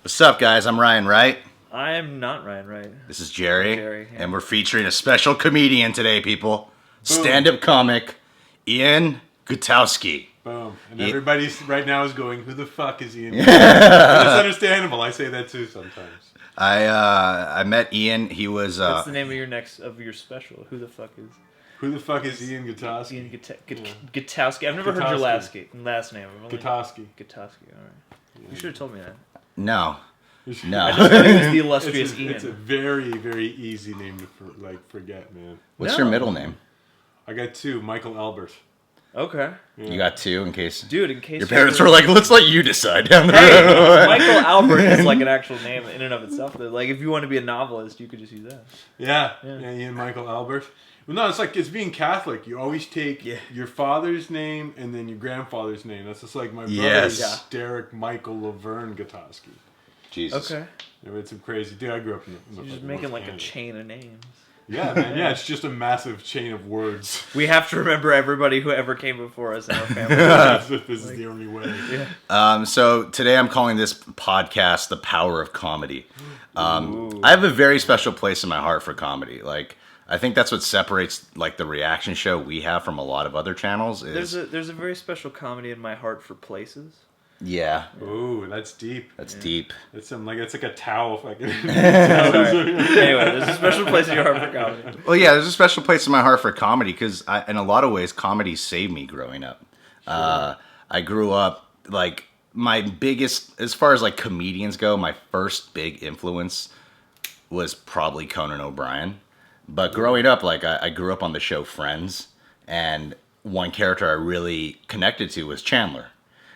What's up, guys? I'm Ryan Wright. I am not Ryan Wright. This is Jerry. Yeah. And we're featuring a special comedian today, people. Stand-up comic, Ian Gutoskie. Boom. And everybody right now is going, who the fuck is Ian? It's understandable. I say that too sometimes. I met Ian. He was... What's the name of your special? Who the fuck is Ian Gutoskie? Ian Gutoskie. I've never heard your last name. Gutoskie. Gutoskie. All right. You should have told me that. No. I just thought it was the illustrious Ian. It's a very, very easy name to forget, man. What's your middle name? I got two. Michael Albert. Okay. Yeah. You got two in case... Dude, in case... Your parents were like, let's let you decide down the road. road. Michael Albert is like an actual name in and of itself. Like, if you want to be a novelist, you could just use that. Yeah, Ian Michael Albert. Well, no, it's being Catholic. You always take your father's name and then your grandfather's name. That's just like my brother's Derek Michael Laverne Gutoskie. Jesus. Okay. It's crazy. Dude, I grew up in the... You're just making like a chain of names. Yeah, man. Yeah, it's just a massive chain of words. We have to remember everybody who ever came before us in our family. This is the only way. Yeah. So today I'm calling this podcast The Power of Comedy. I have a very special place in my heart for comedy. Like, I think that's what separates like the reaction show we have from a lot of other channels. There's a very special comedy in my heart for places. Yeah. Ooh, that's deep. That's deep. It's like a towel. Anyway, there's a special place in your heart for comedy. Well, yeah, there's a special place in my heart for comedy because in a lot of ways, comedy saved me growing up. Sure. I grew up like my biggest, as far as like comedians go, my first big influence was probably Conan O'Brien. But growing up, like I grew up on the show Friends, and one character I really connected to was Chandler.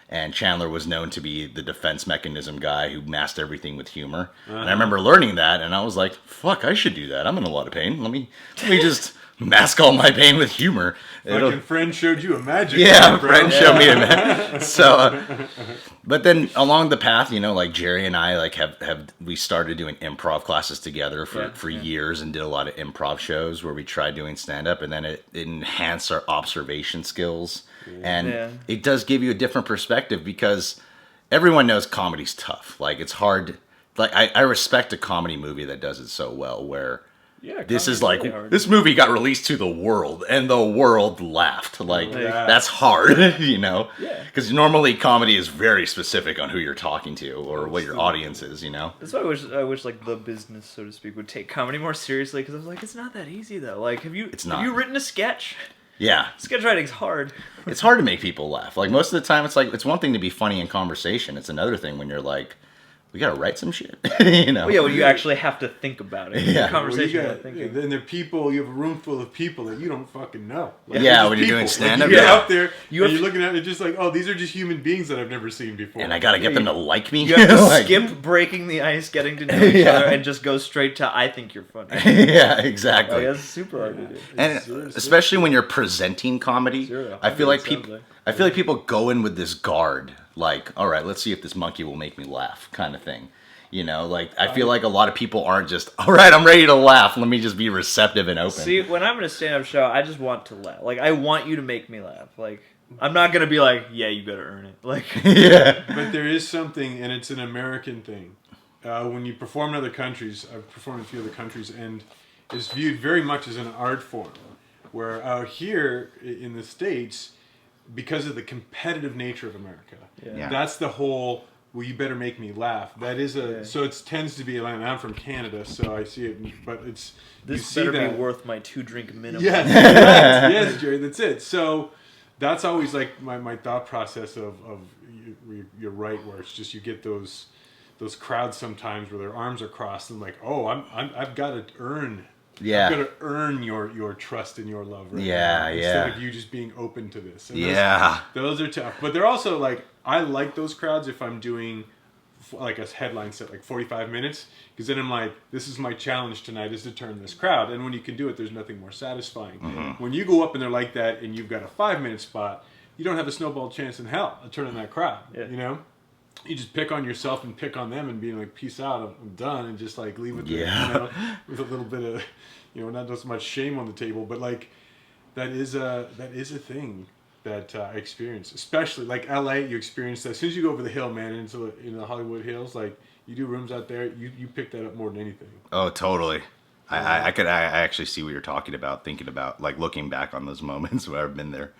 And Chandler was known to be the defense mechanism guy who masked everything with humor. And I remember learning that, and I was like, fuck, I should do that. I'm in a lot of pain. Let me just mask all my pain with humor. Fucking Friend showed you a magic. Yeah, Friend showed me a magic. So, but then along the path, like Jerry and I like we started doing improv classes together for years and did a lot of improv shows where we tried doing stand-up, and then it enhanced our observation skills. And it does give you a different perspective because everyone knows comedy's tough. Like, it's hard. Like, I respect a comedy movie that does it so well where this is like, really this movie got released to the world and the world laughed. Like, that's hard, Yeah. Because normally comedy is very specific on who you're talking to or what your audience is, That's why I wish like the business, so to speak, would take comedy more seriously because I was like, it's not that easy though. Like, have you written a sketch? Yeah. Sketch writing's hard. It's hard to make people laugh. Like, most of the time, it's one thing to be funny in conversation. It's another thing when you're like, we gotta write some shit, Well, yeah, when you actually have to think about it. Yeah. Conversation well, about thinking. Then there are people, you have a room full of people that you don't fucking know. Like, when you're doing stand-up. You're out there, you're looking at it just like, oh, these are just human beings that I've never seen before. And I gotta get them to like me. You have to skip breaking the ice, getting to know each other, and just go straight to, I think you're funny. Yeah, exactly. That's super hard to do. And especially when you're presenting comedy, I feel like people go in with this guard, like, all right, let's see if this monkey will make me laugh, kind of thing. I feel like a lot of people aren't just, all right, I'm ready to laugh. Let me just be receptive and open. See, when I'm in a stand-up show, I just want to laugh. Like, I want you to make me laugh. Like, I'm not going to be like, yeah, you better earn it. Like, yeah. But there is something, and it's an American thing. When you perform in other countries, I've performed in a few other countries, and it's viewed very much as an art form. Where out here in the States, because of the competitive nature of America, that's the whole... Well, you better make me laugh. That is so it tends to be. I'm from Canada, so I see it. But it's this better be worth my 2-drink minimum. Yes, Jerry, that's it. So that's always like my thought process of you're right, where it's just you get those crowds sometimes where their arms are crossed and like, oh, I've got to earn. Yeah. I've got to earn your trust and your love. Right now, instead of you just being open to this. And those are tough. But they're also like, I like those crowds if I'm doing like a headline set, like 45 minutes. Because then I'm like, this is my challenge tonight is to turn this crowd. And when you can do it, there's nothing more satisfying. Mm-hmm. When you go up and they're like that and you've got a 5-minute spot, you don't have a snowball chance in hell of turning that crowd. Yeah. You just pick on yourself and pick on them and being like, peace out, I'm done, and just like leave it there, with a little bit of, not so much shame on the table, but like that is a thing. I experience, especially like LA. You experience that as soon as you go over the hill, man, into the Hollywood Hills. Like you do rooms out there, you pick that up more than anything. Oh, totally. I actually see what you're talking about, thinking about like looking back on those moments where I've been there.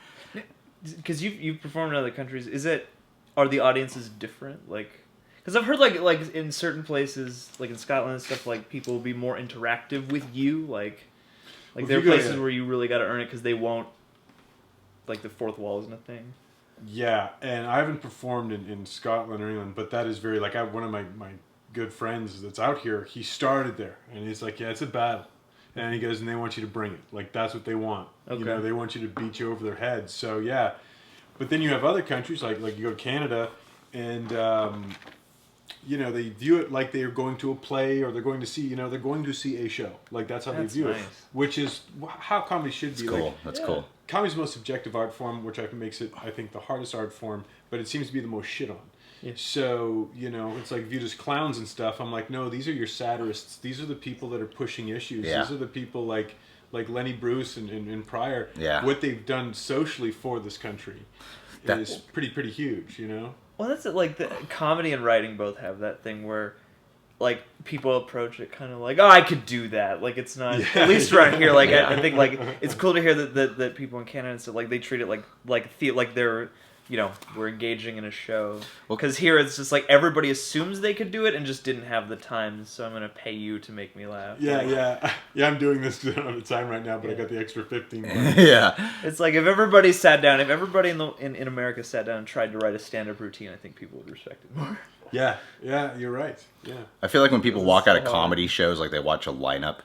Because you've performed in other countries, are the audiences different? Like, because I've heard like in certain places, like in Scotland and stuff, like people will be more interactive with you. Like there are places where you really got to earn it because they won't. Like the fourth wall isn't a thing. Yeah, and I haven't performed in Scotland or England, but that is very like one of my good friends that's out here. He started there, and he's like, yeah, it's a battle, and he goes, and they want you to bring it. Like that's what they want. Okay. You know, they want you to beat you over their heads. So yeah, but then you have other countries like you go to Canada, and you know, they view it like they're going to a play or they're going to see a show. Like that's how they view it, which is how comedy should be. Cool. Like, that's cool. Comedy's the most subjective art form, which makes it, I think, the hardest art form, but it seems to be the most shit on. Yeah. So, you know, it's like viewed as clowns and stuff. I'm like, no, these are your satirists. These are the people that are pushing issues. Yeah. These are the people like Lenny Bruce and Pryor. Yeah. What they've done socially for this country is pretty huge, you know? Well, that's it. Like, the comedy and writing both have that thing where, like, people approach it kind of like, oh, I could do that. Like, it's not, at least around here, like, I think, like, it's cool to hear that people in Canada and stuff, like, they treat it like they're, you know, we're engaging in a show. Because here it's just, like, everybody assumes they could do it and just didn't have the time, so I'm going to pay you to make me laugh. Yeah, I'm doing this on the time right now, but I got the extra 15 minutes. Yeah. It's like, if everybody in America sat down and tried to write a stand-up routine, I think people would respect it more. Yeah, you're right. Yeah. I feel like when people walk out of comedy shows, like they watch a lineup,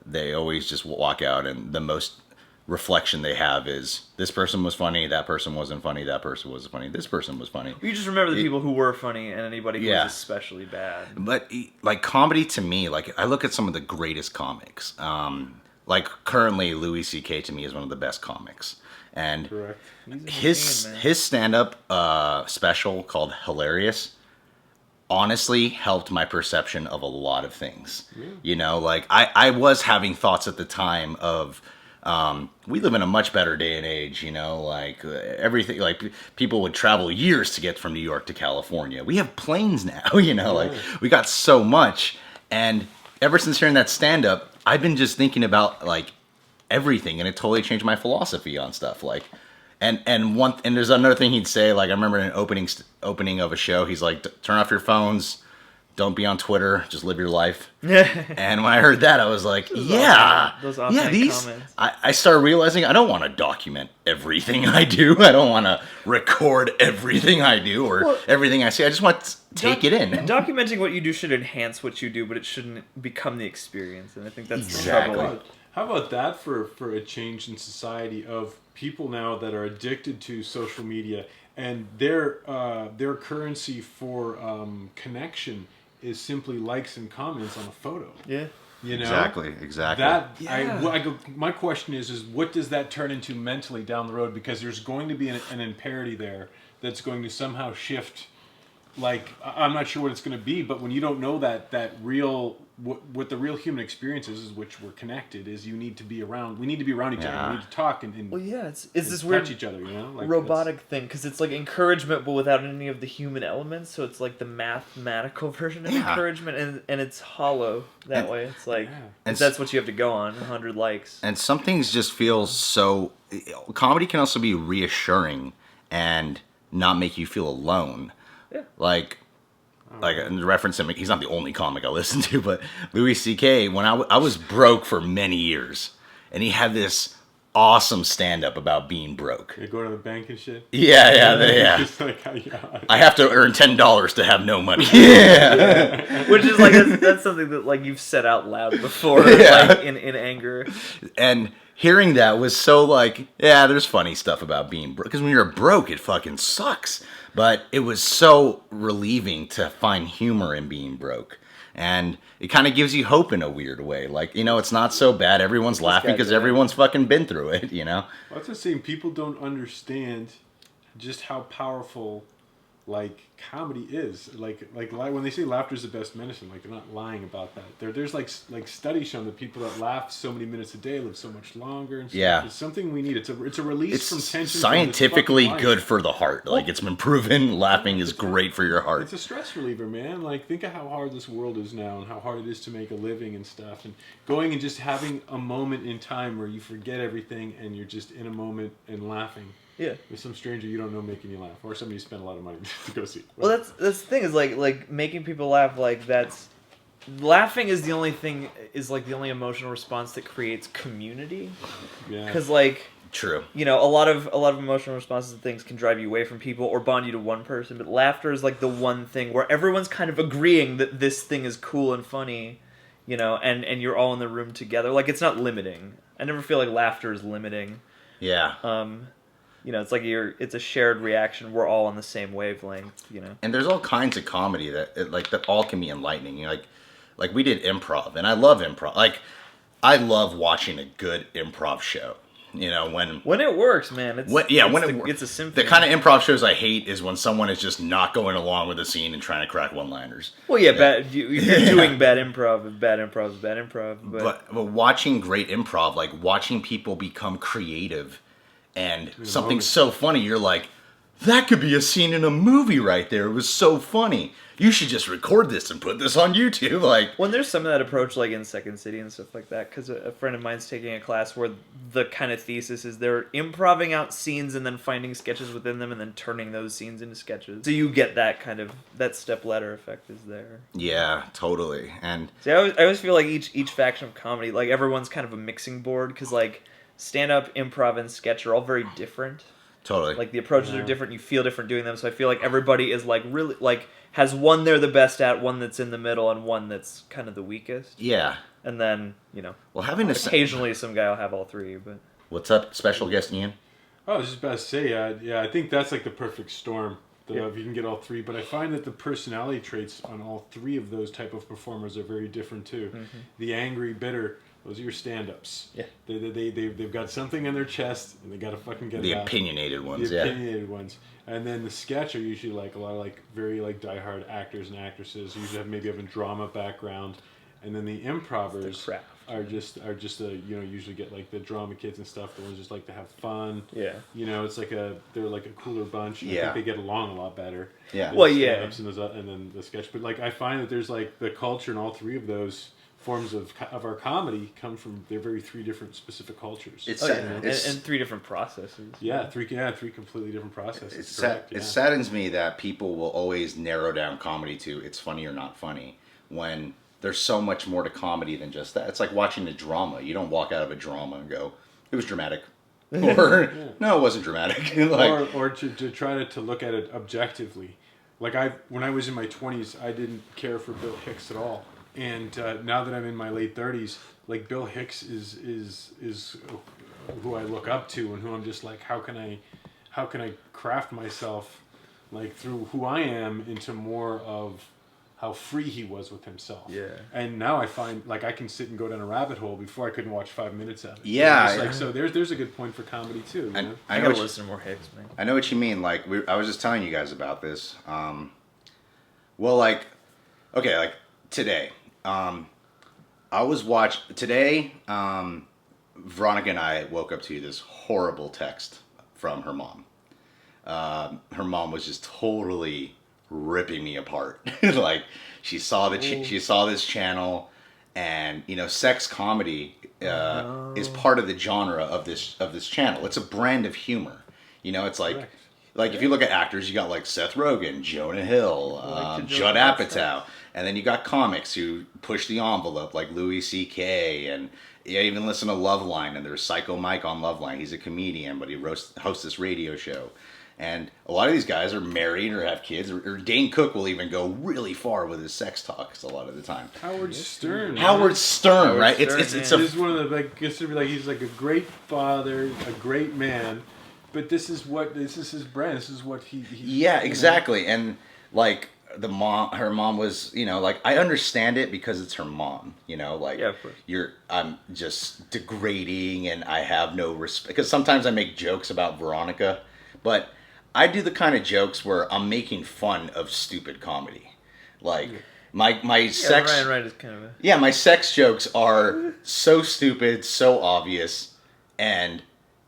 they always just walk out and the most reflection they have is this person was funny, that person wasn't funny, that person was funny, this person was funny. You just remember the people who were funny and anybody who was especially bad. But like comedy to me, like I look at some of the greatest comics. Like currently Louis C.K. to me is one of the best comics. And his stand-up special called Hilarious honestly helped my perception of a lot of things. Yeah. You know, like I was having thoughts at the time of we live in a much better day and age, you know, like everything, like people would travel years to get from New York to California. We have planes now, you know, like we got so much. And ever since hearing that stand up, I've been just thinking about like everything, and it totally changed my philosophy on stuff. Like, and there's another thing he'd say, like I remember in an opening of a show, he's like, turn off your phones, don't be on Twitter, just live your life. And when I heard that, I was like, those comments. I started realizing I don't want to document everything I do. I don't want to record everything I do or everything I say. I just want to take it in. Documenting what you do should enhance what you do, but it shouldn't become the experience. And I think that's the trouble. How about that for a change in society of people now that are addicted to social media, and their currency for connection is simply likes and comments on a photo. Yeah. You know? Exactly. My question is what does that turn into mentally down the road? Because there's going to be an imparity there that's going to somehow shift. Like, I'm not sure what it's going to be, but when you don't know that real, what the real human experience is which we're connected, is you need to be around. We need to be around each other. We need to talk and it's this weird touch each other, you know? Like, robotic thing, because it's like encouragement, but without any of the human elements. So it's like the mathematical version of encouragement, and it's hollow that way. It's like that's what you have to go on, 100 likes. And some things just feel so. Comedy can also be reassuring and not make you feel alone. Yeah. Like in reference to him, he's not the only comic I listen to, but Louis C.K., when I was broke for many years, and he had this awesome stand-up about being broke. You go to the bank and shit? Yeah. Just like, I have to earn $10 to have no money. Which is like, that's something that like you've said out loud before, like in anger. And hearing that was so like, there's funny stuff about being broke. Because when you're broke, it fucking sucks. But it was so relieving to find humor in being broke. And it kind of gives you hope in a weird way. Like, you know, it's not so bad. Everyone's laughing because everyone's fucking been through it, you know? Well, that's the same. People don't understand just how powerful like comedy is. Like when they say laughter is the best medicine, like they're not lying about that. There's like studies showing that people that laugh so many minutes a day live so much longer and stuff. Yeah. It's something we need. It's a release from tension. It's scientifically good for the heart. Like, it's been proven laughing is great for your heart. It's a stress reliever, man. Like, think of how hard this world is now and how hard it is to make a living and stuff. And going and just having a moment in time where you forget everything and you're just in a moment and laughing. Yeah. With some stranger you don't know making you laugh, or somebody you spend a lot of money to go see. Well, that's the thing is like making people laugh. Like, that's laughing is the only thing, is like the only emotional response that creates community. Yeah. Because like, true. You know, a lot of emotional responses to things can drive you away from people or bond you to one person, but laughter is like the one thing where everyone's kind of agreeing that this thing is cool and funny, you know, and you're all in the room together. Like, it's not limiting. I never feel like laughter is limiting. Yeah. You know, it's like it's a shared reaction. We're all on the same wavelength, you know. And there's all kinds of comedy that all can be enlightening. You know, like we did improv, and I love improv. Like, I love watching a good improv show. You know, when it works, man. It's a symphony. The kind of improv shows I hate is when someone is just not going along with the scene and trying to crack one-liners. Well, yeah, you're doing bad improv. Bad improv is bad improv. But watching great improv, like watching people become creative. And something so funny, you're like, that could be a scene in a movie right there. It was so funny. You should just record this and put this on YouTube. Like, when there's some of that approach, like in Second City and stuff like that, because a friend of mine's taking a class where the kind of thesis is they're improving out scenes and then finding sketches within them and then turning those scenes into sketches. So you get that kind of, that step-ladder effect is there. Yeah, totally. And see, I always feel like each faction of comedy, like everyone's kind of a mixing board, because like stand-up, improv, and sketch are all very different. Totally. Like, the approaches are different, you feel different doing them, so I feel like everybody is like really, like, has one they're the best at, one that's in the middle, and one that's kind of the weakest. Yeah. And then, you know, well, having occasionally some guy will have all three, but... What's up, special guest Ian? I was just about to say, yeah, I think that's like the perfect storm, if you can get all three, but I find that the personality traits on all three of those type of performers are very different, too. Mm-hmm. The angry, bitter... Those are your stand-ups. Yeah. They've got something in their chest, and they got to fucking get it out. The opinionated ones, The opinionated ones. And then the sketch are usually like a lot of like very like diehard actors and actresses. Usually maybe have a drama background. And then the improvers are just usually get like the drama kids and stuff. The ones just like to have fun. Yeah. You know, it's like they're like a cooler bunch. Yeah. I think they get along a lot better. Yeah. Well, yeah. And then the sketch. But like I find that there's like the culture in all three of those forms of our comedy come from three different specific cultures. And three different processes. Yeah, three completely different processes. It saddens me that people will always narrow down comedy to it's funny or not funny when there's so much more to comedy than just that. It's like watching a drama. You don't walk out of a drama and go, it was dramatic. Or, no, it wasn't dramatic. Like, or to try to look at it objectively. Like when I was in my 20s, I didn't care for Bill Hicks at all. And now that I'm in my late 30s, like Bill Hicks is who I look up to and who I'm just like, how can I craft myself like through who I am into more of how free he was with himself. Yeah. And now I find like I can sit and go down a rabbit hole before I couldn't watch 5 minutes of it. Yeah. So there's a good point for comedy too. You know? I gotta listen to more Hicks, man. I know what you mean. Like I was just telling you guys about this. Well, like today. I was today, Veronica and I woke up to this horrible text from her mom. Her mom was just totally ripping me apart. Like she saw this channel, and you know, sex comedy is part of the genre of this channel. It's a brand of humor. You know, it's like. Correct. Like, if you look at actors, you got, like, Seth Rogen, Jonah Hill, Judd Apatow. And then you got comics who push the envelope, like Louis C.K. And you even listen to Loveline, and there's Psycho Mike on Loveline. He's a comedian, but he hosts this radio show. And a lot of these guys are married or have kids. Or Dane Cook will even go really far with his sex talks a lot of the time. Howard Stern, right? He's one of the, like, he's like a great father, a great man. But this is his brand. This is what he yeah, exactly. And like her mom was, you know, like I understand it because it's her mom, you know, like yeah, of course. I'm just degrading and I have no respect because sometimes I make jokes about Veronica, but I do the kind of jokes where I'm making fun of stupid comedy. Like, my sex... Ryan Wright is kind of a... Yeah, my sex jokes are so stupid, so obvious, and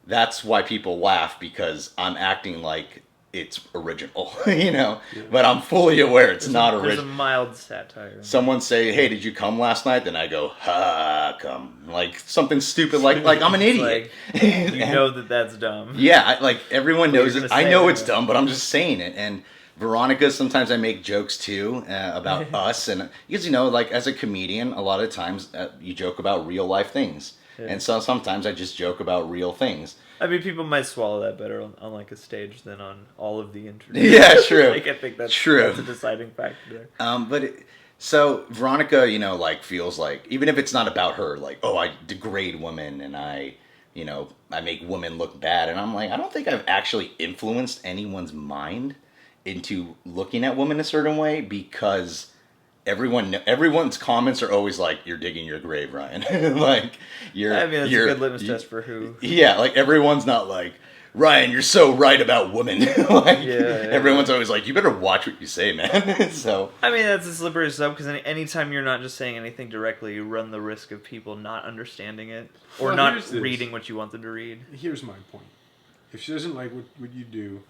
that's why people laugh, because I'm acting like it's original, you know? Yeah. But I'm fully aware it's not original. There's a mild satire. Someone say, hey, did you come last night? Then I go, ha, come. Like, something stupid, like I'm an idiot. Like, you know that's dumb. Yeah, like, everyone knows it. I know it's dumb, but I'm just saying it. And Veronica, sometimes I make jokes, too, about us. And, because, you know, like, as a comedian, a lot of times you joke about real-life things. Yeah. And so sometimes I just joke about real things. I mean, people might swallow that better on like a stage than on all of the internet. Yeah, true. Like, I think that's true. That's a deciding factor there. So Veronica, you know, like, feels like, even if it's not about her, like, oh, I degrade women and I make women look bad. And I'm like, I don't think I've actually influenced anyone's mind into looking at women a certain way, because everyone's comments are always like, you're digging your grave, Ryan. Like, that's a good litmus test for who. Yeah, like, everyone's not like, Ryan, you're so right about women. Like, everyone's always like, you better watch what you say, man. So, I mean, that's a slippery slope, because anytime you're not just saying anything directly, you run the risk of people not understanding it or not reading what you want them to read. Here's my point. If she doesn't like what you do,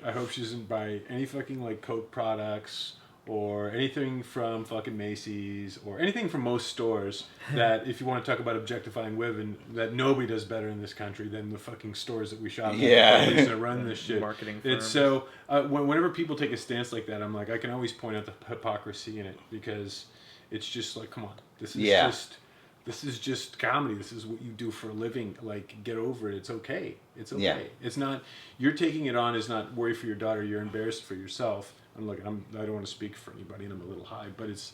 I hope she doesn't buy any fucking, like, Coke products or anything from fucking Macy's, or anything from most stores that, if you want to talk about objectifying women, that nobody does better in this country than the fucking stores that we shop at. Yeah. That run this shit. Marketing firms. It's so, whenever people take a stance like that, I'm like, I can always point out the hypocrisy in it, because it's just like, come on, this is just comedy. This is what you do for a living. Like, get over it. It's okay. It's okay. Yeah. It's not, you're taking it on is not worry for your daughter. You're embarrassed for yourself. I don't want to speak for anybody, and I'm a little high, but it's,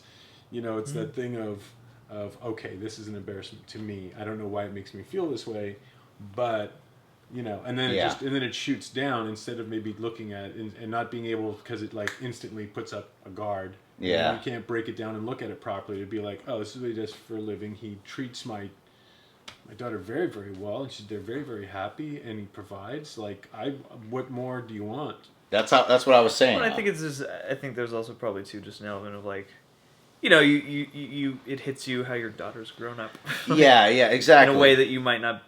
you know, it's that thing of okay, this is an embarrassment to me. I don't know why it makes me feel this way, but, you know, and then it shoots down, instead of maybe looking at it and not being able, because it, like, instantly puts up a guard. Yeah. You can't break it down and look at it properly. It'd be like, oh, this is what he does for a living. He treats my daughter very, very well, and they're very, very happy, and he provides. Like, what more do you want? That's what I was saying. Well, I think there's also probably too just an element of, like, you know, you it hits you how your daughter's grown up. Yeah, exactly. In a way that you might not.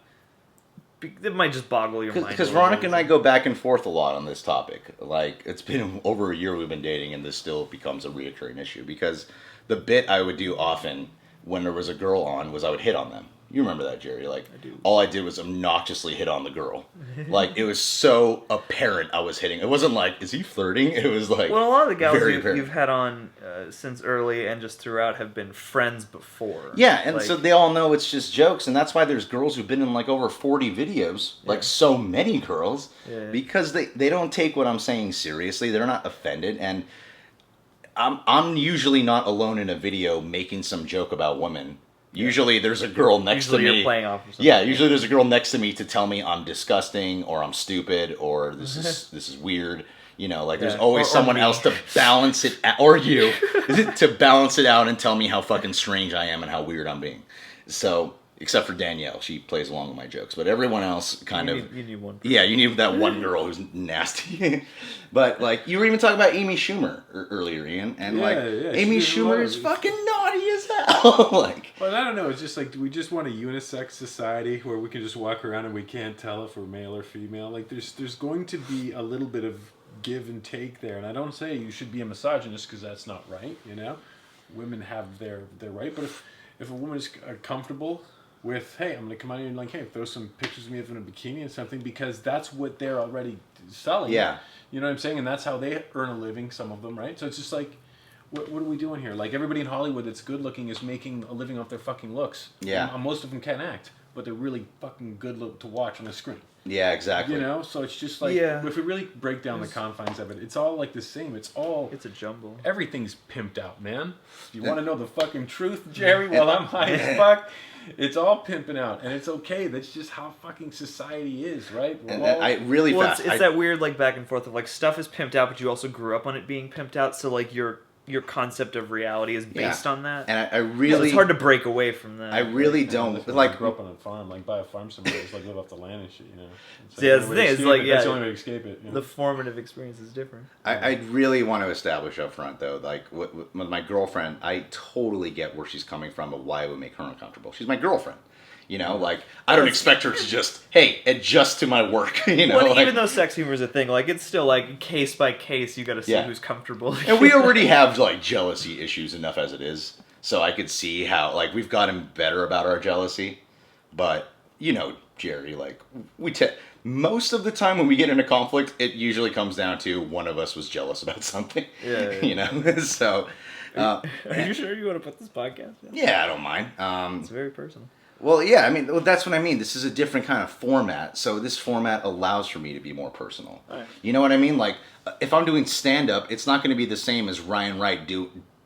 That might just boggle your mind. Because Veronica and I go back and forth a lot on this topic. Like, it's been over a year we've been dating, and this still becomes a reoccurring issue. Because the bit I would do often when there was a girl on was I would hit on them. You remember that, Jerry? Like, all I did was obnoxiously hit on the girl. Like, it was so apparent I was hitting. It wasn't like, is he flirting? It was like, well, a lot of the gals you've had on since early and just throughout have been friends before. Yeah, and like, so they all know it's just jokes, and that's why there's girls who've been in, like, over 40 videos, like so many girls, because they don't take what I'm saying seriously. They're not offended, and I'm usually not alone in a video making some joke about women. Usually there's a girl next to me. You're playing off or something. Yeah, usually there's a girl next to me to tell me I'm disgusting, or I'm stupid, or this is weird. You know, like, there's always someone else to balance it out, or you, to balance it out and tell me how fucking strange I am and how weird I'm being. So, except for Danielle, she plays along with my jokes, but everyone else kind of... You need one person. Yeah, you need that one girl who's nasty. But, like, you were even talking about Amy Schumer earlier, Ian, and, Amy Schumer is fucking naughty as hell. Like, well, I don't know, it's just like, do we just want a unisex society where we can just walk around and we can't tell if we're male or female? Like, there's going to be a little bit of give and take there, and I don't say you should be a misogynist, because that's not right, you know? Women have their right, but if a woman is comfortable with, hey, I'm going to come out here and, like, hey, throw some pictures of me in a bikini and something, because that's what they're already selling. Yeah. You know what I'm saying? And that's how they earn a living, some of them, right? So it's just like, what are we doing here? Like, everybody in Hollywood that's good looking is making a living off their fucking looks. Yeah. And most of them can't act, but they're really fucking good to watch on the screen. Yeah, exactly. You know? So it's just like, if we really break down the confines of it, it's all like the same. It's a jumble. Everything's pimped out, man. You want to know the fucking truth, Jerry? Well, I'm high as fuck. It's all pimping out, and it's okay. That's just how fucking society is, right? It's that weird, like, back and forth of, like, stuff is pimped out, but you also grew up on it being pimped out, so, like, your your concept of reality is based on that. And I really... it's hard to break away from that. I really don't... Like, grow up on a farm, like buy a farm somewhere, just like live off the land and shit, you know? That's the thing. It's like, that's the only way to escape it. You know? The formative experience is different. I really want to establish up front, though, like, with my girlfriend, I totally get where she's coming from, but why it would make her uncomfortable. She's my girlfriend. You know, like, I don't expect her to just, hey, adjust to my work, you know? Well, like, even though sex humor is a thing, like, it's still, like, case by case, you gotta see who's comfortable. And we already have, like, jealousy issues enough as it is. So I could see how, like, we've gotten better about our jealousy. But, you know, Jerry, like, most of the time when we get into conflict, it usually comes down to one of us was jealous about something. Yeah. You know? So... Are you sure you want to put this podcast in? Yeah, I don't mind. It's very personal. Well, yeah, I mean, that's what I mean. This is a different kind of format, so this format allows for me to be more personal. Right. You know what I mean? Like, if I'm doing stand-up, it's not going to be the same as Ryan Wright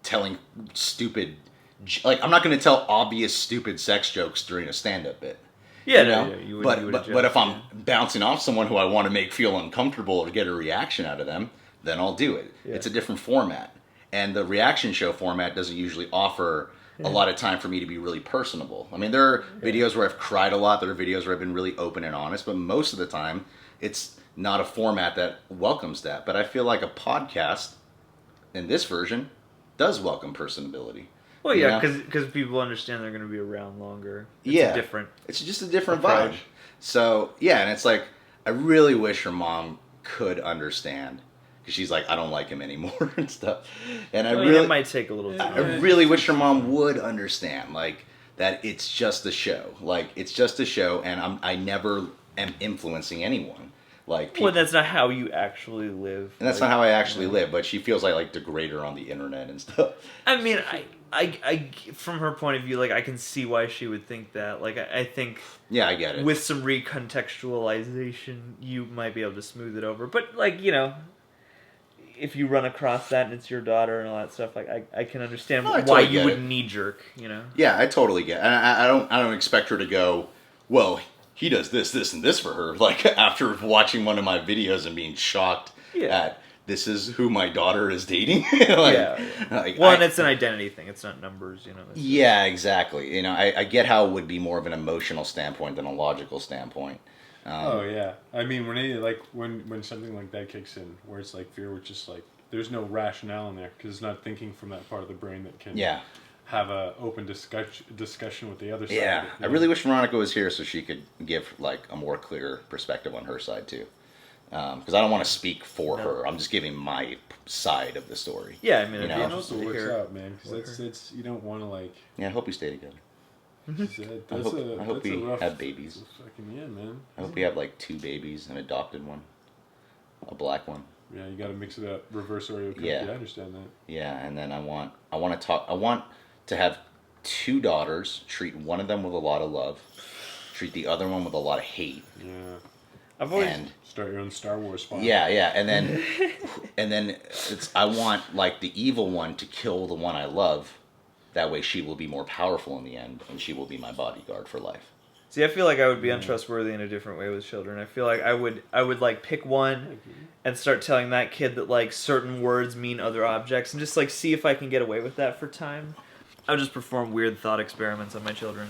telling stupid... Like, I'm not going to tell obvious, stupid sex jokes during a stand-up bit. Yeah, you know? no, you but if I'm bouncing off someone who I want to make feel uncomfortable or get a reaction out of them, then I'll do it. Yeah. It's a different format. And the reaction show format doesn't usually offer... a lot of time for me to be really personable. I mean, there are videos where I've cried a lot. There are videos where I've been really open and honest. But most of the time, it's not a format that welcomes that. But I feel like a podcast, in this version, does welcome personability. Well, yeah, because people understand they're going to be around longer. It's just a different vibe. So, yeah, and it's like, I really wish her mom could understand. She's like, I don't like him anymore and stuff. And it might take a little time. I really wish her mom would understand, like, that it's just a show. Like, it's just a show, and I never am influencing anyone. Like, people, well, that's not how you actually live. And that's not how I actually live, but she feels like degrade her on the internet and stuff. I mean, I from her point of view, like, I can see why she would think that. Like, I think... Yeah, I get it. With some recontextualization, you might be able to smooth it over. But, like, you know... If you run across that and it's your daughter and all that stuff, like I can understand why you would knee jerk, you know. Yeah, I totally get it. And I don't expect her to go, well, he does this, this, and this for her. Like, after watching one of my videos and being shocked at this is who my daughter is dating. Like, well, and it's an identity thing. It's not numbers, you know. Yeah, exactly. You know, I get how it would be more of an emotional standpoint than a logical standpoint. Oh yeah, I mean when something like that kicks in, where it's like fear, which is like there's no rationale in there because it's not thinking from that part of the brain that can have a open discussion with the other side. Yeah, I really wish Veronica was here so she could give like a more clear perspective on her side too, because I don't want to speak for her. I'm just giving my side of the story. Yeah, I mean, it also works out, man, because it's you don't want to like. Yeah, I hope we stay together. I hope we have babies. Yeah, man. I hope we have like 2 babies, an adopted one, a black one. Yeah, you got to mix it up, reverse Oreo cookie. Yeah. I understand that. Yeah, and then I want to have 2 daughters. Treat one of them with a lot of love. Treat the other one with a lot of hate. Yeah. I've always start your own Star Wars spot. Yeah, and then I want like the evil one to kill the one I love. That way she will be more powerful in the end, and she will be my bodyguard for life. See, I feel like I would be untrustworthy in a different way with children. I feel like I would like pick one and start telling that kid that like certain words mean other objects, and just like see if I can get away with that for time. I would just perform weird thought experiments on my children.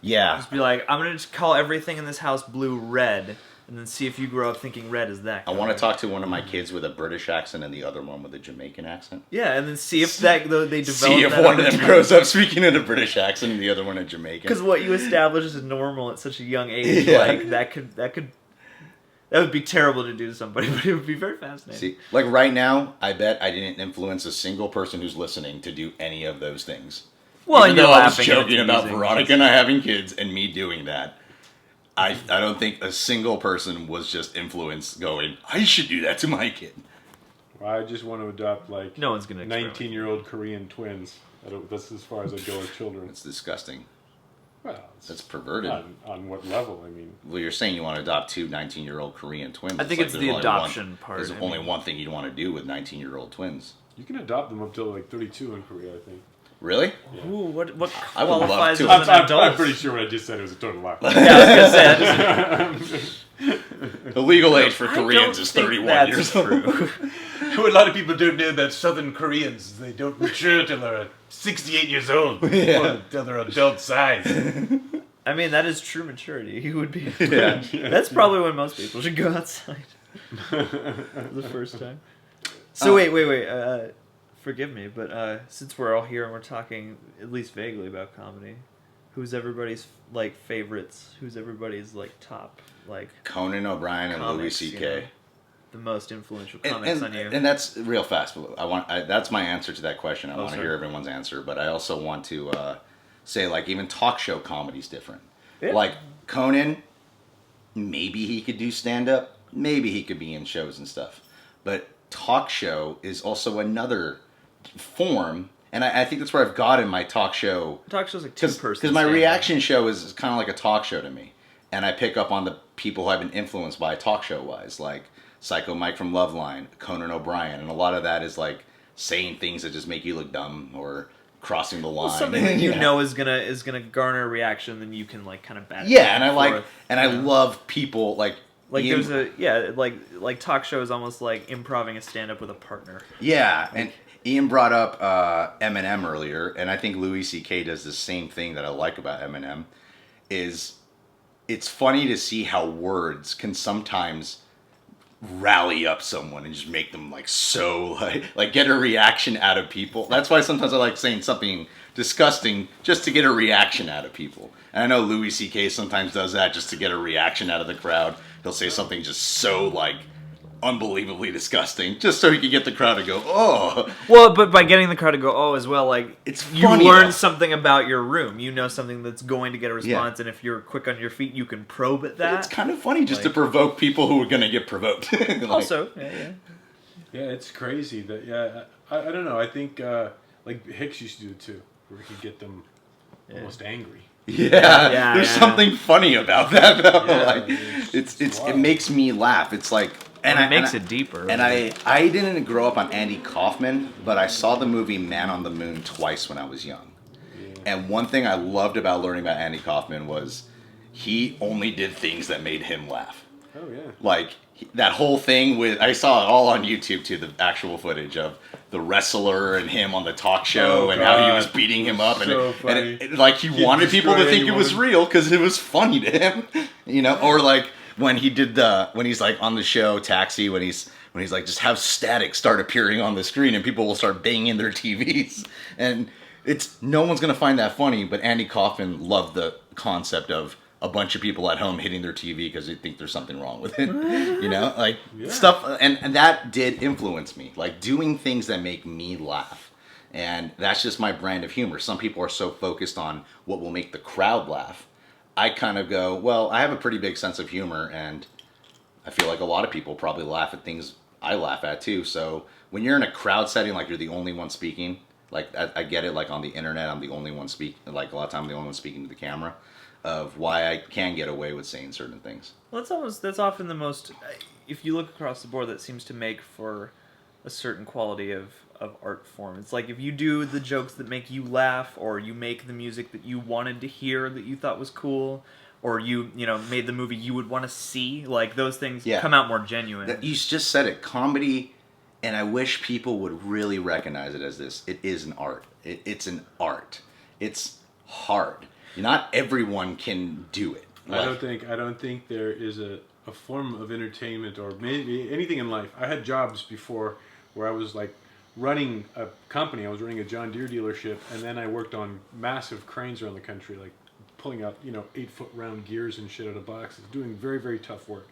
Yeah. Just be like, I'm gonna just call everything in this house blue red. And then see if you grow up thinking red is that color. I want to talk to one of my kids with a British accent and the other one with a Jamaican accent. Yeah, and then see if they develop. See if one of them grows up speaking in a British accent and the other one a Jamaican. Because what you establish as normal at such a young age, like that would be terrible to do to somebody, but it would be very fascinating. See, like right now, I bet I didn't influence a single person who's listening to do any of those things. Well, even though I was joking about Veronica and I having kids and me doing that. I don't think a single person was just influenced going, I should do that to my kid. Well, I just want to adopt like no one's gonna 19-year-old Korean twins. That's as far as I go with children. It's disgusting. Well, that's perverted. On what level? I mean, well, you're saying you want to adopt 2 19-year-old Korean twins. I think it's the adoption part. There's only one thing you'd want to do with 19-year-old twins. You can adopt them up till like 32 in Korea, I think. Really? Yeah. Ooh, what I would qualifies love as to. an adult? I'm pretty sure what I just said was a total lie. Yeah, I was gonna say. The legal age for Koreans is 31 years old. What a lot of people don't know about Southern Koreans, they don't mature till they're 68 years old. Yeah. Till they're adult size. I mean, that is true maturity. You would be. Yeah. That's probably when most people should go outside. The first time. So wait. Forgive me, but since we're all here and we're talking at least vaguely about comedy, who's everybody's like favorites? Who's everybody's like top like Conan O'Brien and Louis comics, C.K. you know, the most influential comics on you. And that's real fast. That's my answer to that question. I want to sorry. hear everyone's answer, but I also want to say like even talk show comedy's different. Yeah. Like Conan, maybe he could do stand up, maybe he could be in shows and stuff, but talk show is also another form. And I think that's where I've gotten my talk show. Talk show's like two-person. Because my reaction show is kind of like a talk show to me. And I pick up on the people who I've been influenced by talk show-wise. Like Psycho Mike from Loveline, Conan O'Brien. And a lot of that is like saying things that just make you look dumb or crossing the line. Well, something that you know is gonna garner a reaction, then you can like kind of bat. Yeah, and I forth, like, and I love people like Ian, there's like talk show is almost like improving a stand-up with a partner. Yeah, and Ian brought up Eminem earlier, and I think Louis C.K. does the same thing that I like about Eminem, is it's funny to see how words can sometimes rally up someone and just make them like so like get a reaction out of people. That's why sometimes I like saying something disgusting just to get a reaction out of people. And I know Louis C.K. sometimes does that just to get a reaction out of the crowd. He'll say something just so like unbelievably disgusting just so he can get the crowd to go, oh. Well, but by getting the crowd to go, oh, as well, like it's you funny, learn though. something about your room. You know something that's going to get a response, Yeah. and if you're quick on your feet, you can probe at that. It's kind of funny just to provoke people who are going to get provoked. Like, Also, yeah. Yeah, it's crazy that I don't know. I think like Hicks used to do it too, where he could get them almost angry. Yeah, there's something funny about that though. Yeah, like it makes me laugh. It's like It makes it deeper. And I didn't grow up on Andy Kaufman, but I saw the movie Man on the Moon twice when I was young. Yeah. And one thing I loved about learning about Andy Kaufman was he only did things that made him laugh. Oh yeah. Like that whole thing with, I saw it all on YouTube too, the actual footage of the wrestler and him on the talk show and how he was beating him up. So and like he wanted people to think it was real because it was funny to him, you know? Or like when he did when he's like on the show Taxi, when he's like, just have static start appearing on the screen and people will start banging their TVs. And no one's going to find that funny, but Andy Kaufman loved the concept of a bunch of people at home hitting their TV because they think there's something wrong with it, you know, like stuff. And that did influence me, like doing things that make me laugh. And that's just my brand of humor. Some people are so focused on what will make the crowd laugh. I kind of go, well, I have a pretty big sense of humor, and I feel like a lot of people probably laugh at things I laugh at too. So when you're in a crowd setting, like you're the only one speaking, like I get it, like on the internet, I'm the only one speaking, like a lot of time I'm the only one speaking to the camera, of why I can get away with saying certain things. Well, that's often the most, if you look across the board, that seems to make for a certain quality of art form. It's like if you do the jokes that make you laugh, or you make the music that you wanted to hear that you thought was cool, or you made the movie you would want to see, like those things come out more genuine. You just said it, comedy, and I wish people would really recognize it as this. It is an art. It's an art. It's hard. Not everyone can do it. I don't think there is a form of entertainment or maybe anything in life. I had jobs before where I was like running a company. I was running a John Deere dealership, and then I worked on massive cranes around the country, like pulling out 8-foot round gears and shit out of boxes, doing very, very tough work.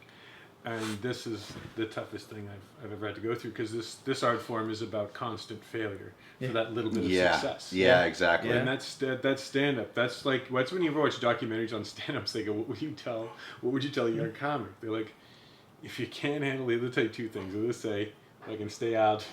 And this is the toughest thing I've ever had to go through, because this art form is about constant failure for that little bit of success. Yeah, exactly. And that's stand-up. That's when you ever watch documentaries on stand-ups, they go, what would you tell a young comic? They're like, if you can't handle it, they'll tell you two things. They'll say, I can stay out,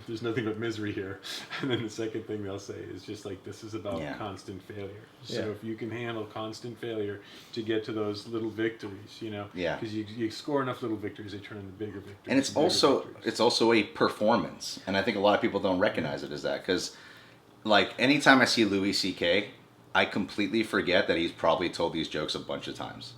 there's nothing but misery here. And then the second thing they'll say is just like, this is about constant failure. So if you can handle constant failure to get to those little victories, because you score enough little victories, they turn into bigger victories. And it's also a performance. And I think a lot of people don't recognize it as that, because like anytime I see Louis C.K., I completely forget that he's probably told these jokes a bunch of times.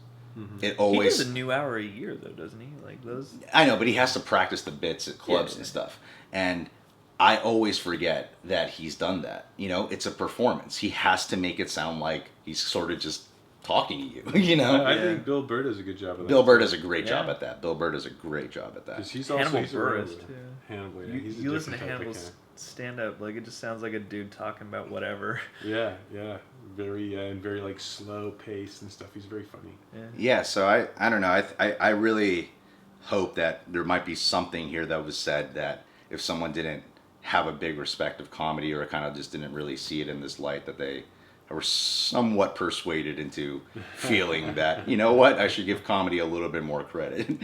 It always. He does a new hour a year, though, doesn't he? Like those. I know, but he has to practice the bits at clubs and stuff. And I always forget that he's done that. You know, it's a performance. He has to make it sound like he's sort of just talking to you. You know, I think Bill Burr does a good job of that. Bill Burr does a great job at that. Bill Burr does a great job at that. Because he's also Hannibal Buress, too. Hannibal, yeah. You listen to Hannibal's stand-up, like it just sounds like a dude talking about whatever. Yeah, very and very like slow pace and stuff. He's very funny. Yeah. So I don't know. I really hope that there might be something here that was said that if someone didn't have a big respect of comedy or kind of just didn't really see it in this light, that they were somewhat persuaded into feeling that, you know what, I should give comedy a little bit more credit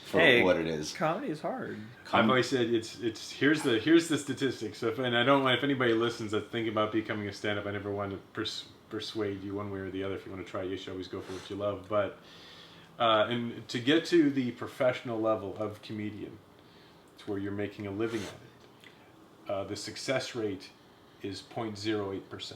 for what it is. Comedy is hard. I've always said it's here's the statistics. So if anybody listens that's thinking about becoming a stand-up, I never want to persuade you one way or the other. If you want to try, you should always go for what you love. But and to get to the professional level of comedian, to where you're making a living at it, the success rate is 0.08%.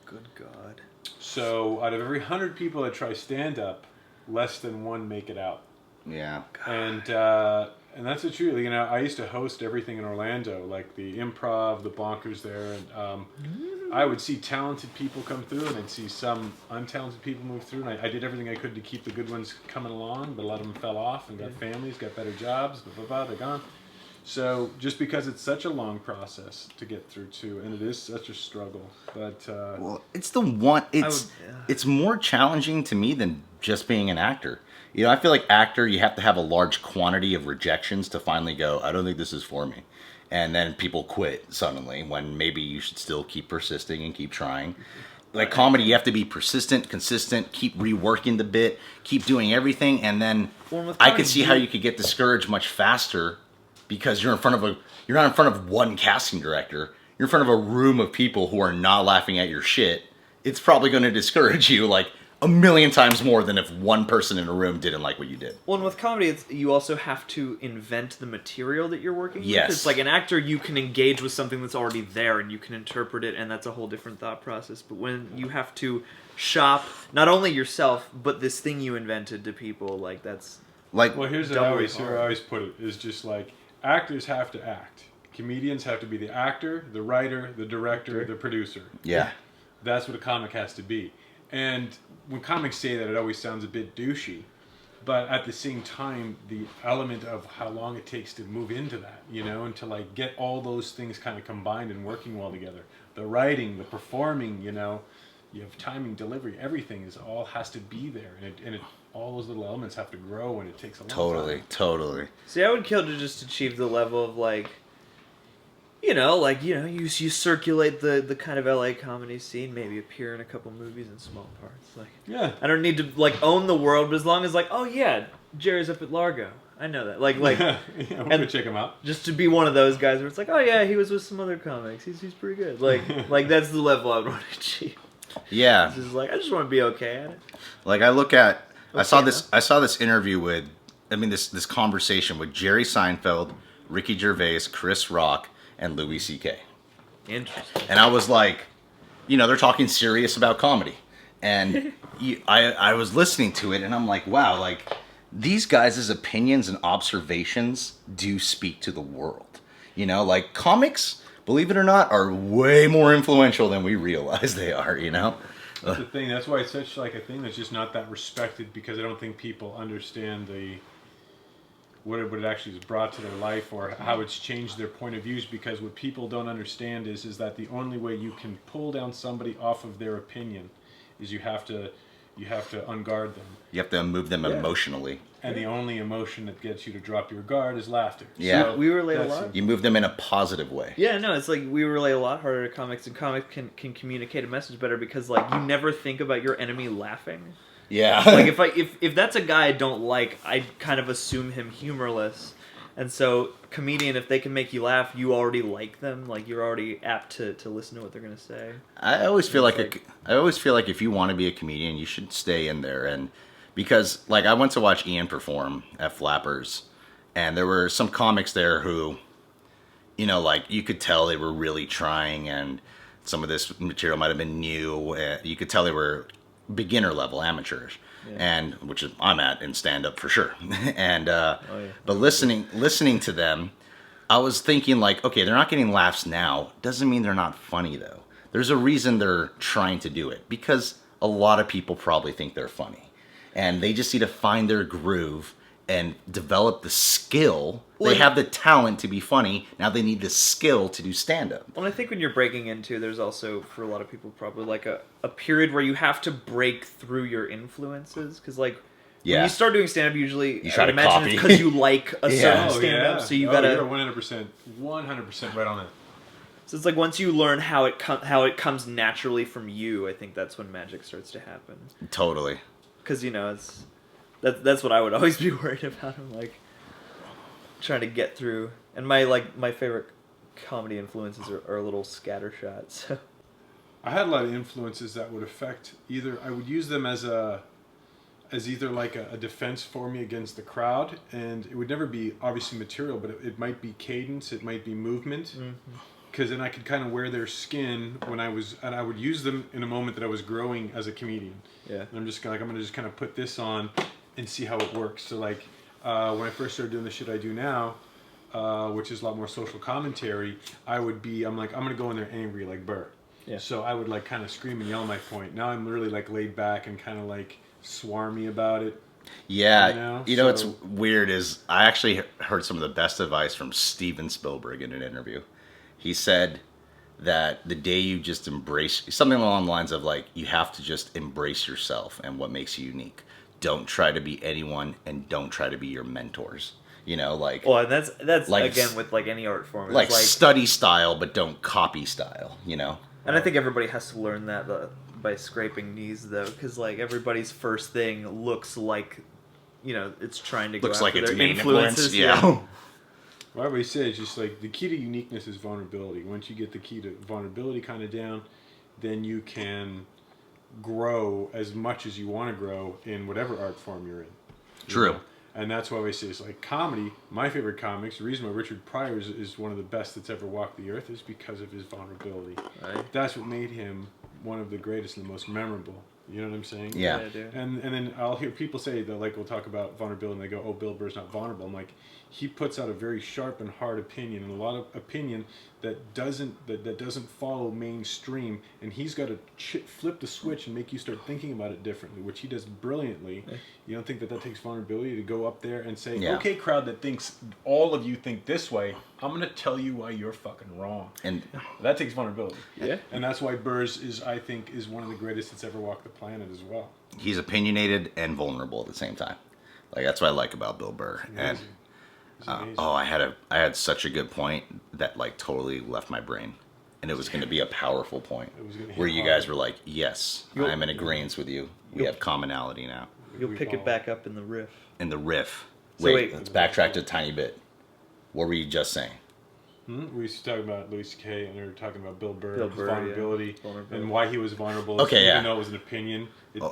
Good God. So out of every 100 people that try stand-up, less than one make it out. Yeah. And that's the truth. You know, I used to host everything in Orlando, like the Improv, the Bonkers there, and I would see talented people come through, and I'd see some untalented people move through, and I did everything I could to keep the good ones coming along, but a lot of them fell off and got families, got better jobs, they're gone. So just because it's such a long process to get through too, and it is such a struggle, but well, it's the one. It's more challenging to me than just being an actor. You know, I feel like actor, you have to have a large quantity of rejections to finally go, I don't think this is for me. And then people quit suddenly when maybe you should still keep persisting and keep trying. Like comedy, you have to be persistent, consistent, keep reworking the bit, keep doing everything. And then I could see how you could get discouraged much faster because you're not in front of one casting director. You're in front of a room of people who are not laughing at your shit. It's probably going to discourage you like a million times more than if one person in a room didn't like what you did. Well, and with comedy, you also have to invent the material that you're working with. Yes. It's like an actor, you can engage with something that's already there and you can interpret it, and that's a whole different thought process. But when you have to shop not only yourself, but this thing you invented to people, like that's... Well, here's what I always put it, is just like, actors have to act. Comedians have to be the actor, the writer, the director, the producer. Yeah. That's what a comic has to be. And when comics say that, it always sounds a bit douchey. But at the same time, the element of how long it takes to move into that, you know, and to like get all those things kind of combined and working well together. The writing, the performing, you know, you have timing, delivery, everything all has to be there. And all those little elements have to grow, and it takes a long time. Totally. See, I would kill to just achieve the level of like, you circulate the kind of LA comedy scene, maybe appear in a couple movies in small parts. Like, yeah, I don't need to like own the world, but as long as like, oh yeah, Jerry's up at Largo, I know that. Like, yeah, we'll go check him out. Just to be one of those guys where it's like, oh yeah, he was with some other comics. He's pretty good. Like that's the level I would want to achieve. Yeah. This is like, I just want to be okay at it. Like I look at, I saw this interview with, this conversation with Jerry Seinfeld, Ricky Gervais, Chris Rock, and Louis C.K. Interesting. And I was like, they're talking serious about comedy. And I was listening to it, and I'm like, wow, like, these guys' opinions and observations do speak to the world. You know, like, comics, believe it or not, are way more influential than we realize they are, you know? That's the thing. That's why it's such like a thing that's just not that respected, because I don't think people understand what it actually has brought to their life, or how it's changed their point of views. Because what people don't understand is that the only way you can pull down somebody off of their opinion is you have to unguard them. You have to move them emotionally. And the only emotion that gets you to drop your guard is laughter. Yeah. So we relate a lot. You move them in a positive way. Yeah, no, it's like we relate a lot harder to comics, and comics can communicate a message better because like you never think about your enemy laughing. Yeah. Like if that's a guy I don't like, I kind of assume him humorless. And so comedian, if they can make you laugh, you already like them. Like you're already apt to listen to what they're gonna say. I always feel like if you want to be a comedian, you should stay in there. And because like I went to watch Ian perform at Flappers, and there were some comics there who, like you could tell they were really trying, and some of this material might have been new. You could tell they were beginner level amateurs, and which is I'm at in stand up for sure. And but listening to them, I was thinking like, okay, they're not getting laughs now. Doesn't mean they're not funny though. There's a reason they're trying to do it, because a lot of people probably think they're funny, and they just need to find their groove and develop the skill. They have the talent to be funny. Now they need the skill to do stand-up. Well, I think when you're breaking into, there's also, for a lot of people, probably like a period where you have to break through your influences. Because, like, when you start doing stand-up, usually, you try to imagine copy. it's because you like a certain stand-up. So you gotta... You're 100% right on it. So it's like once you learn how it comes naturally from you, I think that's when magic starts to happen. Totally. Because, you know, it's... That's what I would always be worried about. I'm like trying to get through, and my favorite comedy influences are little scatter shots. I had a lot of influences that would affect either. I would use them as either like a defense for me against the crowd, and it would never be obviously material, but it might be cadence, it might be movement. Because then I could kind of wear their skin and I would use them in a moment that I was growing as a comedian. Yeah. And I'm just I'm gonna just kind of put this on and see how it works. So like when I first started doing the shit I do now, which is a lot more social commentary, I'm gonna go in there angry like Burr. Yeah. So I would like kind of scream and yell my point. Now I'm really like laid back and kind of like swarmy about it. Yeah, you know what's weird is I actually heard some of the best advice from Steven Spielberg in an interview. He said that the day you just embrace something along the lines of like, you have to just embrace yourself and what makes you unique. Don't try to be anyone, and don't try to be your mentors. You know, like... Well, and that's like, again, with like any art form. Like study style, but don't copy style, you know? And I think everybody has to learn that by scraping knees, though, because like everybody's first thing looks like, you know, it's trying to go after their influences. Yeah. Well, I always say it's just like the key to uniqueness is vulnerability. Once you get the key to vulnerability kind of down, then you can grow as much as you want to grow in whatever art form you're in. True. And that's why I always say it's like comedy. My favorite comics, the reason why Richard Pryor is one of the best that's ever walked the earth is because of his vulnerability. Right. That's what made him one of the greatest and the most memorable. You know what I'm saying? Yeah. And then I'll hear people say that, like, we'll talk about vulnerability and they go, oh, Bill Burr's not vulnerable. I'm like, he puts out a very sharp and hard opinion, and a lot of opinion that doesn't follow mainstream, and he's got to flip the switch and make you start thinking about it differently, which he does brilliantly. You don't think that takes vulnerability to go up there and say, okay, crowd that thinks all of you think this way, I'm going to tell you why you're fucking wrong. And that takes vulnerability. Yeah. And that's why Burr's I think is one of the greatest that's ever walked the planet as well. He's opinionated and vulnerable at the same time. Like, that's what I like about Bill Burr. And I had such a good point that like totally left my brain, and it was going to be a powerful point where you guys were like, yes, I'm in agreement with you. We have commonality now. You'll pick it back up in the riff. So wait, let's backtrack a tiny bit. What were you just saying? We used to talk about Louis C.K. and we were talking about Bill Burr vulnerability, and why he was vulnerable. Okay, even though it was an opinion.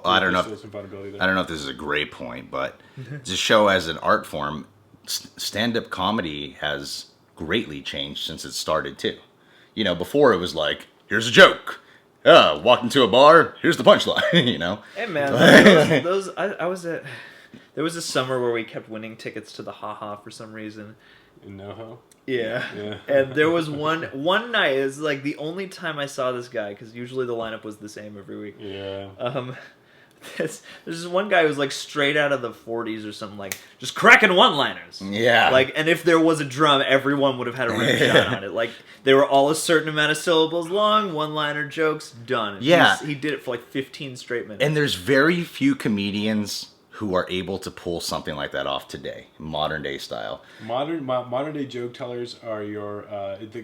I don't know if this is a great point, but to show as an art form, stand-up comedy has greatly changed since it started too. You know, before it was like, here's a joke. Walked into a bar, here's the punchline, you know? Hey man, I was at... There was a summer where we kept winning tickets to the Ha Ha for some reason. In NoHo? Yeah. And there was one night, it was like the only time I saw this guy, because usually the lineup was the same every week. Yeah. There's this one guy who was like straight out of the 40s or something, like just cracking one-liners. Yeah. Like, and if there was a drum, everyone would have had a rim shot on it. Like, they were all a certain amount of syllables long, one-liner jokes, done. Yeah. He did it for like 15 straight minutes. And there's very few comedians who are able to pull something like that off today, modern day style. Modern day joke tellers are your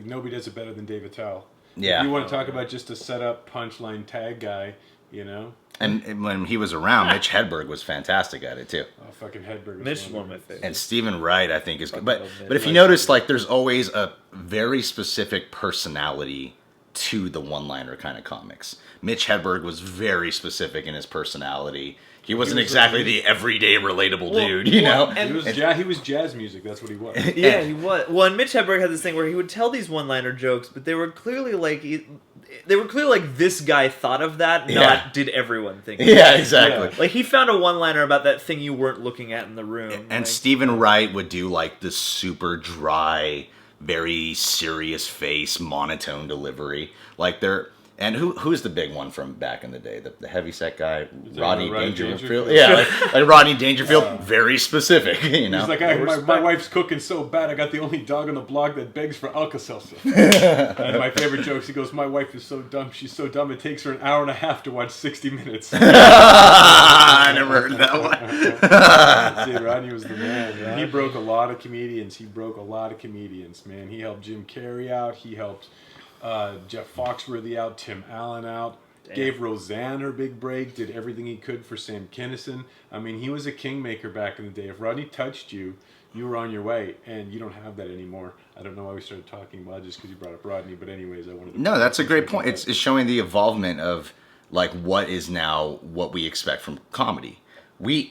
nobody does it better than Dave Attell. Yeah. If you want to talk about just a setup punchline tag guy, you know. And when he was around, Mitch Hedberg was fantastic at it too. Oh, fucking Hedberg. Mitch is one of my favorites. And Stephen Wright, I think, is good. But if you notice, like, there's always a very specific personality to the one-liner kind of comics. Mitch Hedberg was very specific in his personality. He wasn't exactly the everyday relatable dude, you know? He was jazz music, that's what he was. Yeah, he was. Well, and Mitch Hedberg had this thing where he would tell these one-liner jokes, but they were clearly like... they were clearly like, this guy thought of that, not did everyone think of Yeah, exactly. Like, he found a one-liner about that thing you weren't looking at in the room. And Stephen Wright would do, like, the super dry, very serious face, monotone delivery. Like, they're... And who's the big one from back in the day? The heavyset guy, Rodney Dangerfield. Yeah, like Rodney Dangerfield, very specific. You know, he's like, my wife's cooking so bad, I got the only dog on the block that begs for Alka-Seltzer. And my favorite jokes, he goes, my wife is so dumb, she's so dumb, it takes her an hour and a half to watch 60 Minutes. I never heard that one. See, Rodney was the man. Man. He broke a lot of comedians. Man. He helped Jim Carrey out. He helped Jeff Foxworthy out, Tim Allen out. Damn. Gave Roseanne her big break, did everything he could for Sam Kinison. I mean, he was a kingmaker back in the day. If Rodney touched you, you were on your way, and you don't have that anymore. I don't know why we started talking about it, just because you brought up Rodney, but anyways, I wanted to... No, that's a great point. It's showing the evolvement of, like, what is now what we expect from comedy. There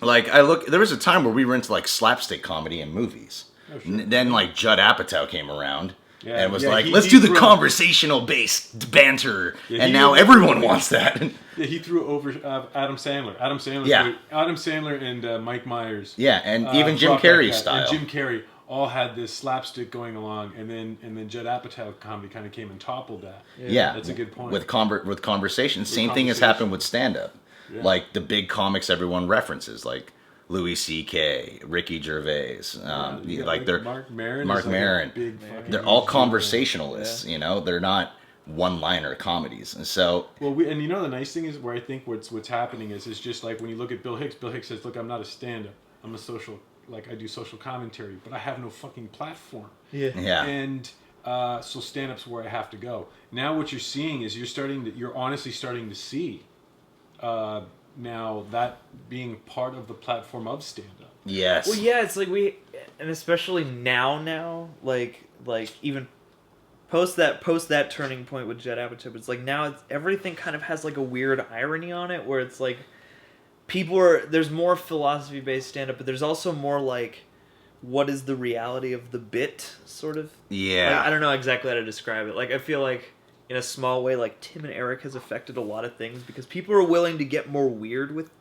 was a time where we were into, like, slapstick comedy in movies. Oh, sure. Then, like, Judd Apatow came around. Yeah, and was let's do the conversational-based banter, and now everyone wants that. Yeah, he threw over Adam Sandler. Adam Sandler and Mike Myers. Yeah, and even Jim Carrey style. And Jim Carrey all had this slapstick going along, and then Judd Apatow comedy kind of came and toppled that. Yeah, that's a good point. With conversation, same thing has happened with stand-up. Yeah. Like the big comics everyone references, like Louis C.K., Ricky Gervais, like they're Mark Maron. They're all conversationalists. You know, they're not one-liner comedies, and so. Well, and you know the nice thing is where I think what's happening is just like when you look at Bill Hicks. Bill Hicks says, "Look, I'm not a stand-up. I'm a social. Like I do social commentary, but I have no fucking platform." Yeah. And so stand-up's where I have to go. Now what you're seeing is you're honestly starting to see. Now that being part of the platform of stand-up. Yes. Well, yeah, it's like and especially now, like even post that turning point with Judd Apatow, it's like now everything kind of has like a weird irony on it, where it's like there's more philosophy-based stand-up, but there's also more like, what is the reality of the bit, sort of. Yeah. Like, I don't know exactly how to describe it. Like, I feel like, in a small way, like, Tim and Eric has affected a lot of things because people are willing to get more weird with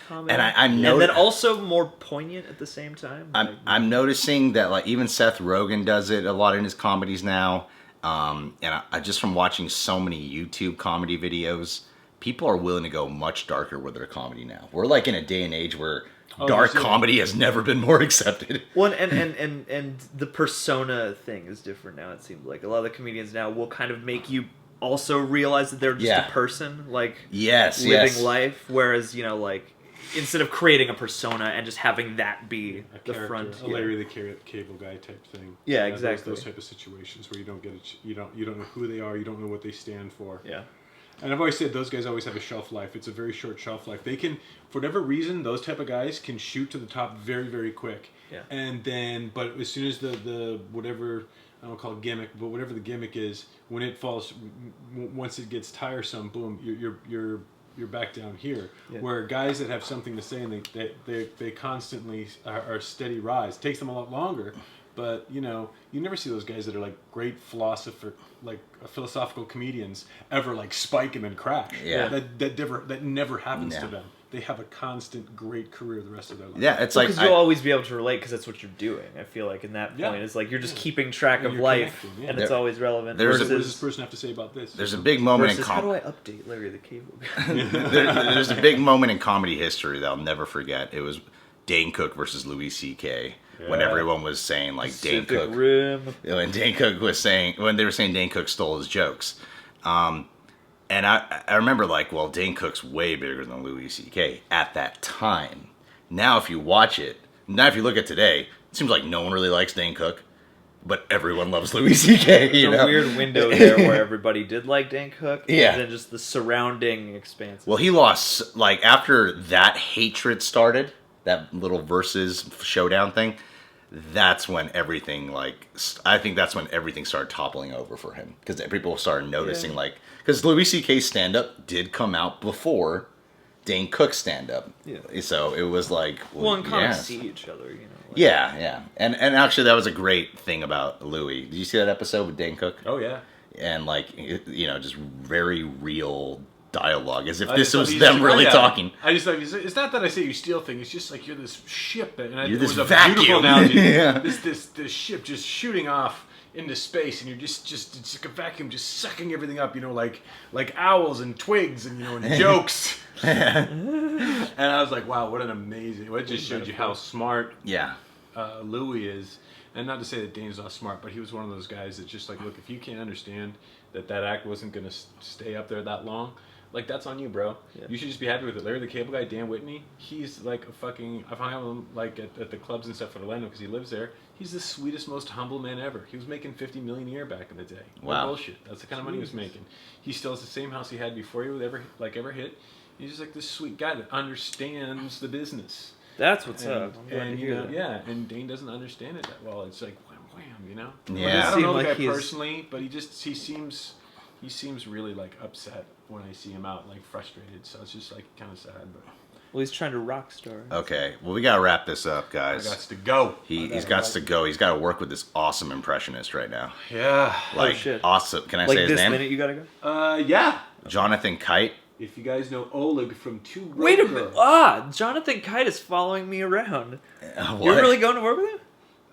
comedy. And then also more poignant at the same time. I'm noticing that, like, even Seth Rogen does it a lot in his comedies now. And I just from watching so many YouTube comedy videos, people are willing to go much darker with their comedy now. We're, like, in a day and age where dark comedy has never been more accepted. Well, and the persona thing is different now, it seems like. A lot of the comedians now will kind of make you also realize that they're just a person, like, living life. Whereas, you know, like, instead of creating a persona and just having that be the front. A Larry the Cable Guy type thing. Yeah, exactly. Those type of situations where you don't know who they are, you don't know what they stand for. Yeah. And I've always said those guys always have a shelf life. It's a very short shelf life. They can, for whatever reason, those type of guys can shoot to the top very, very quick. Yeah. And then, but as soon as the whatever, I don't call it gimmick, but whatever the gimmick is, when it falls, once it gets tiresome, boom, you're back down here. Yeah. Where guys that have something to say and they constantly are a steady rise. It takes them a lot longer. But, you know, you never see those guys that are, like, great philosophical comedians ever, like, spike and then crash. Yeah. That never happens to them. They have a constant great career the rest of their life. Yeah, it's like... Because you'll always be able to relate because that's what you're doing, I feel like, in that point. It's like you're just keeping track of life, and it's always relevant. What does this person have to say about this? There's a big moment in comedy... How do I update Larry the Cable Guy? There's a big moment in comedy history that I'll never forget. It was Dane Cook versus Louis C.K., when everyone was saying, like, Dane Cook... When Dane Cook was saying... When they were saying Dane Cook stole his jokes. And I remember, like, well, Dane Cook's way bigger than Louis C.K. at that time. Now, if you watch it... Now, if you look at today, it seems like no one really likes Dane Cook. But everyone loves Louis C.K., There's a weird window there where everybody did like Dane Cook. Yeah. And then just the surrounding expanse. Well, he lost... Like, after that hatred started, that little versus showdown thing... That's when everything, like, I think that's when everything started toppling over for him. Because people started noticing, like, because Louis C.K.'s stand-up did come out before Dane Cook's stand-up. Yeah. So it was like... Well, and kind of see each other, you know. Like, yeah. And actually, that was a great thing about Louis. Did you see that episode with Dane Cook? Oh, yeah. and like just very real dialogue, as if I this just was thought them really talking. I just thought it's not that I say you steal things. It's just like you're this ship, and You're this it was a vacuum. beautiful analogy. Yeah. This ship just shooting off into space, and you're just it's like a vacuum just sucking everything up. Like owls and twigs and and jokes. And I was like, wow, what an amazing! Well, it just showed you how smart Louis is. And not to say that Dane's not smart, but he was one of those guys that just like, look, if you can't understand that act wasn't going to stay up there that long, like, that's on you, bro. Yeah. You should just be happy with it. Larry the Cable Guy, Dan Whitney, he's like a fucking... I've hung out with him like at the clubs and stuff in Orlando because he lives there. He's the sweetest, most humble man ever. He was making $50 million a year back in the day. Wow. No bullshit. That's the kind of money he was making. He still has the same house he had before he was ever hit. He's just like this sweet guy that understands the business. That's what's up. I'm glad to hear that. Yeah, and Dane doesn't understand it that well. It's like wham, Yeah. I don't know the guy personally, but he seems really like upset when I see him out, like frustrated. So it's just like kind of sad. But well, he's trying to rock star. Okay, well, we gotta wrap this up, guys. I got to go. He's got to go. He's got to work with this awesome impressionist right now. Yeah. Like, oh, shit. Awesome. Can I like say his name? Like this minute you gotta go? Yeah. Jonathan Kite. If you guys know Oleg from Two Wait a Girls. minute. Jonathan Kite is following me around. What? You're really going to work with him?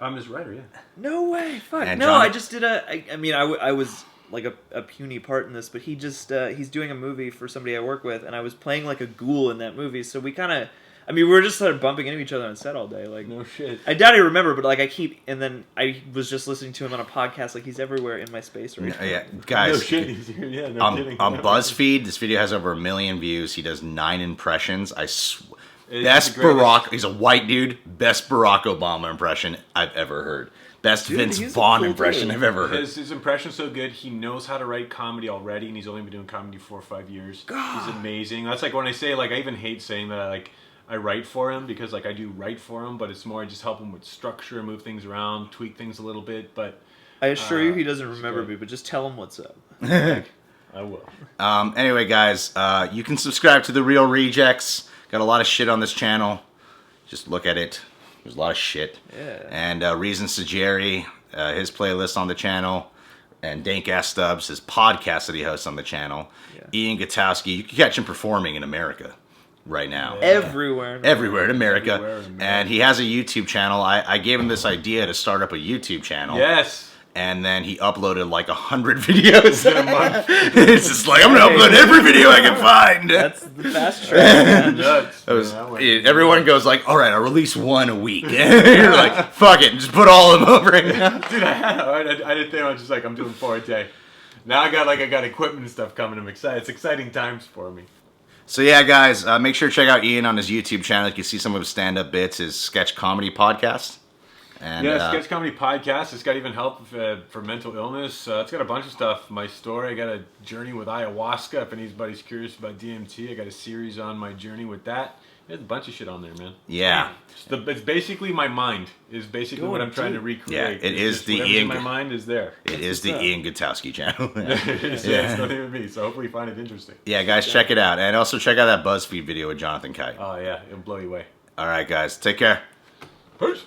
I'm his writer, yeah. No way. Fuck. And no, I just did I was like a puny part in this, but he's doing a movie for somebody I work with, and I was playing like a ghoul in that movie, so we kind of... we were just sort of bumping into each other on set all day. Like, no shit. I doubt he remember, but like and then I was just listening to him on a podcast. Like, he's everywhere in my space right now. Yeah, guys. No shit. He's here. Yeah, no kidding. On BuzzFeed, this video has over 1 million views. He does 9 impressions. He's a white dude. Best Barack Obama impression I've ever heard. Best Vince Vaughn impression I've ever heard. His impression's so good. He knows how to write comedy already, and he's only been doing comedy 4 or 5 years. God. He's amazing. That's like when I say, like, I even hate saying that I write for him, because like I do write for him, but it's more I just help him with structure, move things around, tweak things a little bit. But I assure you he doesn't remember me, but just tell him what's up. I will. Anyway, guys, you can subscribe to The Real Rejects. Got a lot of shit on this channel. Just look at it. There's a lot of shit. Yeah. And Reasons to Jerry, his playlist on the channel. And Dank Stubs, his podcast that he hosts on the channel. Yeah. Ian Gutoskie, you can catch him performing in America right now. Yeah. Everywhere in America. And he has a YouTube channel. I gave him this idea to start up a YouTube channel. Yes. And then he uploaded like 100 videos in a month. It's just like, I'm going to upload every video I can find. That's the fast track. Everyone goes like, all right, I'll release one a week. You're like, fuck it, just put all of them over right now. Dude, I didn't think I was just like, I'm doing 4 a day. Now I got equipment and stuff coming. I'm excited. It's exciting times for me. So yeah, guys, make sure to check out Ian on his YouTube channel. You can see some of his stand-up bits, his sketch comedy podcast. And, sketch comedy podcast. It's got even help for mental illness. It's got a bunch of stuff. My story. I got a journey with ayahuasca. If anybody's curious about DMT, I got a series on my journey with that. There's a bunch of shit on there, man. Yeah. It's basically my mind. Is basically what I'm trying to recreate. Yeah, it is the Ian. My mind is there. It is the Ian Gutoskie channel. It's not even me. So hopefully you find it interesting. Yeah, guys, check it out, and also check out that BuzzFeed video with Jonathan Kite. Oh yeah, it'll blow you away. All right, guys, take care. Peace.